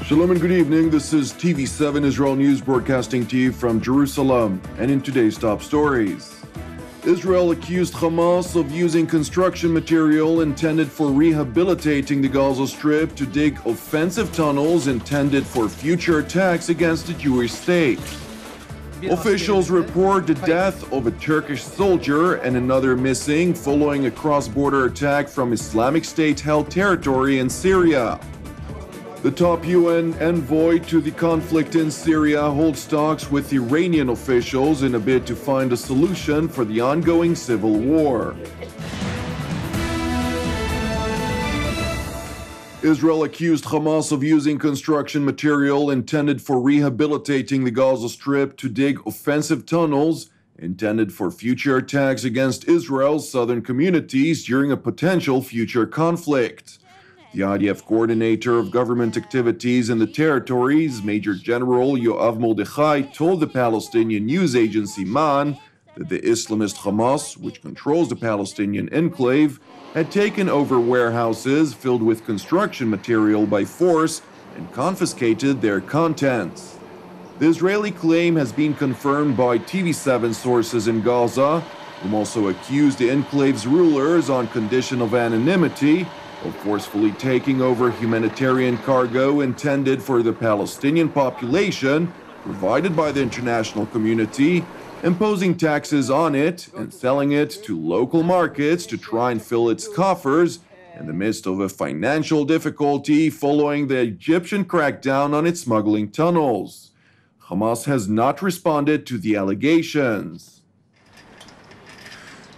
Shalom and good evening. This is TV7 Israel News broadcasting to you from Jerusalem. And in today's top stories, Israel accused Hamas of using construction material intended for rehabilitating the Gaza Strip to dig offensive tunnels intended for future attacks against the Jewish state. Officials report the death of a Turkish soldier and another missing following a cross-border attack from Islamic State-held territory in Syria. The top UN envoy to the conflict in Syria holds talks with Iranian officials in a bid to find a solution for the ongoing civil war. Israel accused Hamas of using construction material intended for rehabilitating the Gaza Strip to dig offensive tunnels intended for future attacks against Israel's southern communities during a potential future conflict. The IDF coordinator of government activities in the territories, Major General Yoav Mordechai, told the Palestinian news agency MAN that the Islamist Hamas, which controls the Palestinian enclave, had taken over warehouses filled with construction material by force and confiscated their contents. The Israeli claim has been confirmed by TV7 sources in Gaza, whom also accused the enclave's rulers on condition of anonymity of forcefully taking over humanitarian cargo intended for the Palestinian population, provided by the international community, imposing taxes on it and selling it to local markets to try and fill its coffers in the midst of a financial difficulty following the Egyptian crackdown on its smuggling tunnels. Hamas has not responded to the allegations.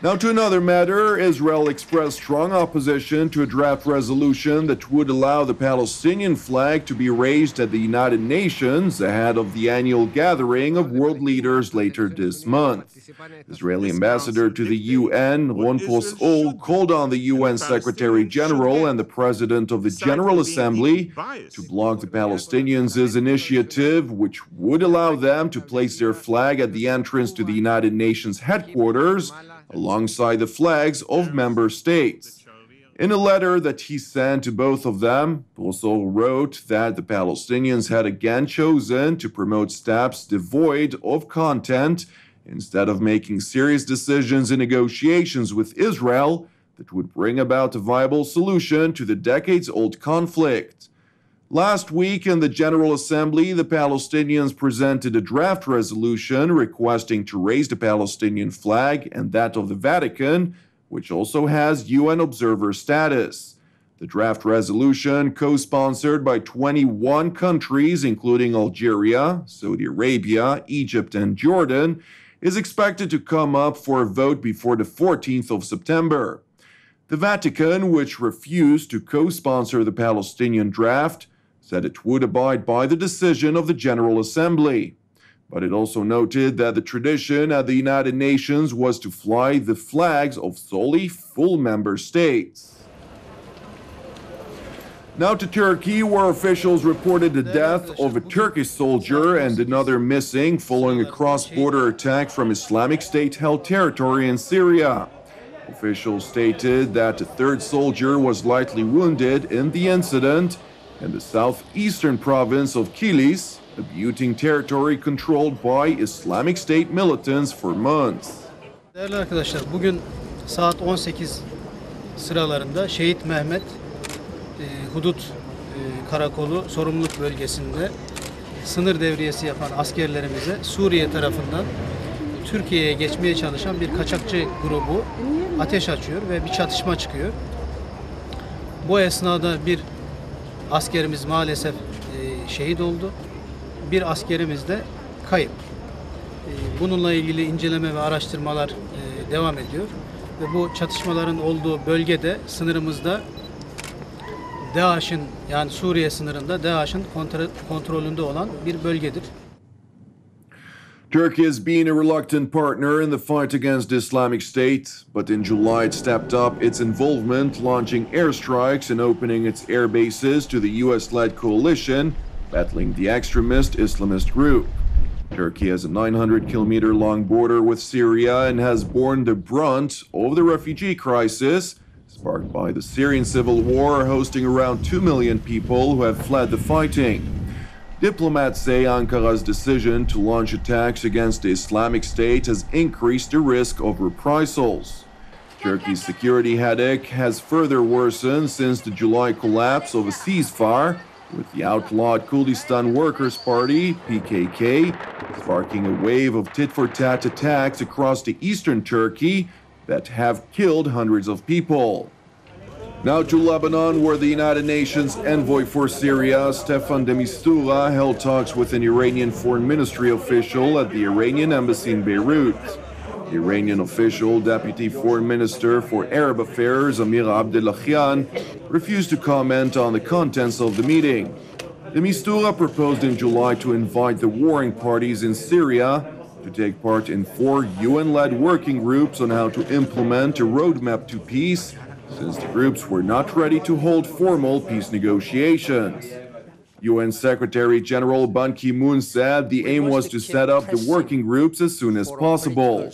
Now to another matter, Israel expressed strong opposition to a draft resolution that would allow the Palestinian flag to be raised at the United Nations ahead of the annual gathering of world leaders later this month. Israeli ambassador to the UN, Ron Pos-Ol, called on the UN Secretary General and the President of the General Assembly to block the Palestinians' initiative, which would allow them to place their flag at the entrance to the United Nations headquarters alongside the flags of member states. In a letter that he sent to both of them, Pos-Ol wrote that the Palestinians had again chosen to promote steps devoid of content instead of making serious decisions in negotiations with Israel that would bring about a viable solution to the decades-old conflict. Last week in the General Assembly, the Palestinians presented a draft resolution requesting to raise the Palestinian flag and that of the Vatican, which also has UN observer status. The draft resolution, co-sponsored by 21 countries, including Algeria, Saudi Arabia, Egypt, and Jordan, is expected to come up for a vote before the 14th of September. The Vatican, which refused to co-sponsor the Palestinian draft, said it would abide by the decision of the General Assembly. But it also noted that the tradition at the United Nations was to fly the flags of solely full member states. Now to Turkey, where officials reported the death of a Turkish soldier and another missing following a cross-border attack from Islamic State-held territory in Syria. Officials stated that a third soldier was lightly wounded in the incident in the southeastern province of Kilis, a Buyuting territory controlled by Islamic State militants for months. Değerli arkadaşlar, bugün saat 18 sıralarında Şehit Mehmet Hudut Karakolu sorumluluk bölgesinde sınır devriyesi yapan askerlerimize Suriye tarafından Türkiye'ye geçmeye çalışan bir kaçakçı grubu ateş açıyor ve bir çatışma çıkıyor. Bu esnada bir askerimiz maalesef şehit oldu. Bir askerimiz de kayıp. Bununla ilgili inceleme ve araştırmalar devam ediyor. Ve bu çatışmaların olduğu bölgede sınırımızda DAEŞ'in, yani Suriye sınırında DAEŞ'in kontrolünde olan bir bölgedir. Turkey has been a reluctant partner in the fight against Islamic State, but in July it stepped up its involvement, launching airstrikes and opening its air bases to the US-led coalition battling the extremist Islamist group. Turkey has a 900-kilometer-long border with Syria and has borne the brunt of the refugee crisis sparked by the Syrian civil war, hosting around 2 million people who have fled the fighting. Diplomats say Ankara's decision to launch attacks against the Islamic State has increased the risk of reprisals. Turkey's security headache has further worsened since the July collapse of a ceasefire, with the outlawed Kurdistan Workers' Party, PKK, sparking a wave of tit-for-tat attacks across the eastern Turkey that have killed hundreds of people. Now to Lebanon, where the United Nations envoy for Syria, Staffan de Mistura, held talks with an Iranian foreign ministry official at the Iranian embassy in Beirut. The Iranian official, Deputy Foreign Minister for Arab Affairs, Amir Abdellahian, refused to comment on the contents of the meeting. De Mistura proposed in July to invite the warring parties in Syria to take part in 4 UN-led working groups on how to implement a roadmap to peace, since the groups were not ready to hold formal peace negotiations. UN Secretary-General Ban Ki-moon said the aim was to set up the working groups as soon as possible.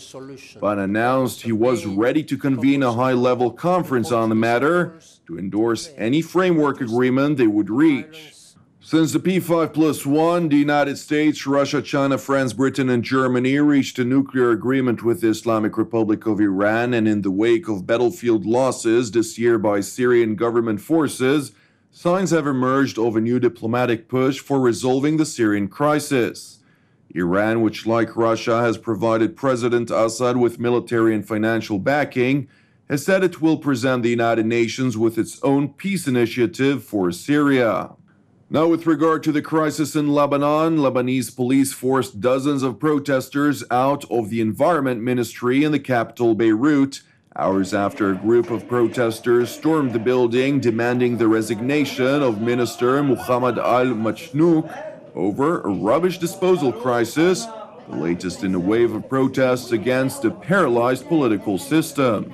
Ban announced he was ready to convene a high-level conference on the matter to endorse any framework agreement they would reach. Since the P5+1, the United States, Russia, China, France, Britain, and Germany reached a nuclear agreement with the Islamic Republic of Iran, and in the wake of battlefield losses this year by Syrian government forces, signs have emerged of a new diplomatic push for resolving the Syrian crisis. Iran, which like Russia has provided President Assad with military and financial backing, has said it will present the United Nations with its own peace initiative for Syria. Now, with regard to the crisis in Lebanon, Lebanese police forced dozens of protesters out of the Environment Ministry in the capital Beirut, hours after a group of protesters stormed the building demanding the resignation of Minister Muhammad al-Machnouk over a rubbish disposal crisis, the latest in a wave of protests against a paralyzed political system.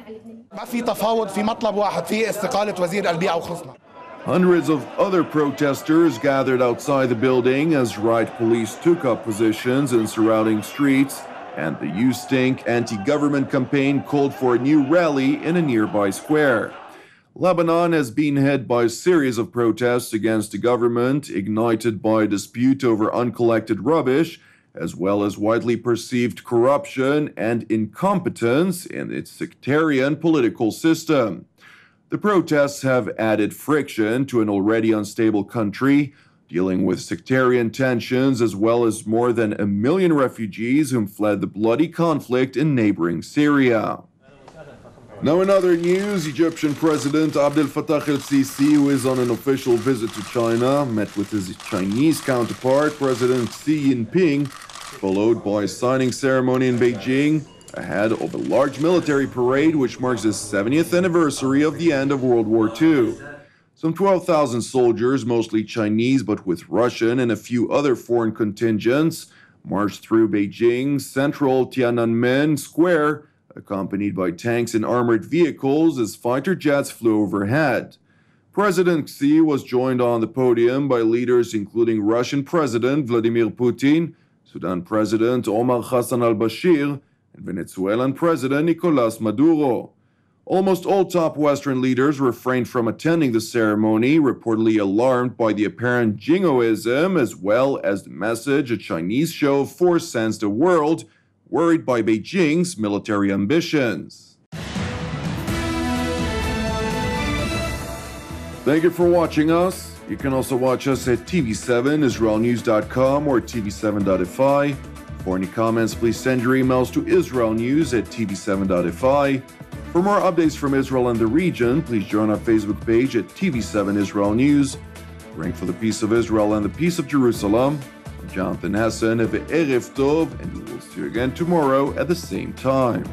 Hundreds of other protesters gathered outside the building as riot police took up positions in surrounding streets, and the You Stink anti-government campaign called for a new rally in a nearby square. Lebanon has been hit by a series of protests against the government, ignited by a dispute over uncollected rubbish, as well as widely perceived corruption and incompetence in its sectarian political system. The protests have added friction to an already unstable country, dealing with sectarian tensions as well as more than 1 million refugees whom fled the bloody conflict in neighboring Syria. Now in other news, Egyptian President Abdel Fattah el-Sisi, who is on an official visit to China, met with his Chinese counterpart, President Xi Jinping, followed by a signing ceremony in Beijing, ahead of a large military parade which marks the 70th anniversary of the end of World War II. Some 12,000 soldiers, mostly Chinese but with Russian and a few other foreign contingents, marched through Beijing's central Tiananmen Square, accompanied by tanks and armored vehicles as fighter jets flew overhead. President Xi was joined on the podium by leaders including Russian President Vladimir Putin, Sudan President Omar Hassan al-Bashir, and Venezuelan President Nicolás Maduro. Almost all top Western leaders refrained from attending the ceremony, reportedly alarmed by the apparent jingoism as well as the message a Chinese show of force sends the world, worried by Beijing's military ambitions. Thank you for watching us. You can also watch us at TV7israelnews.com or TV7.fi. For any comments, please send your emails to israelnews@tv7.fi. For more updates from Israel and the region, please join our Facebook page at TV7 Israel News. Praying for the peace of Israel and the peace of Jerusalem. I'm Jonathan Hassan. Have an Erev Tov, and we will see you again tomorrow at the same time.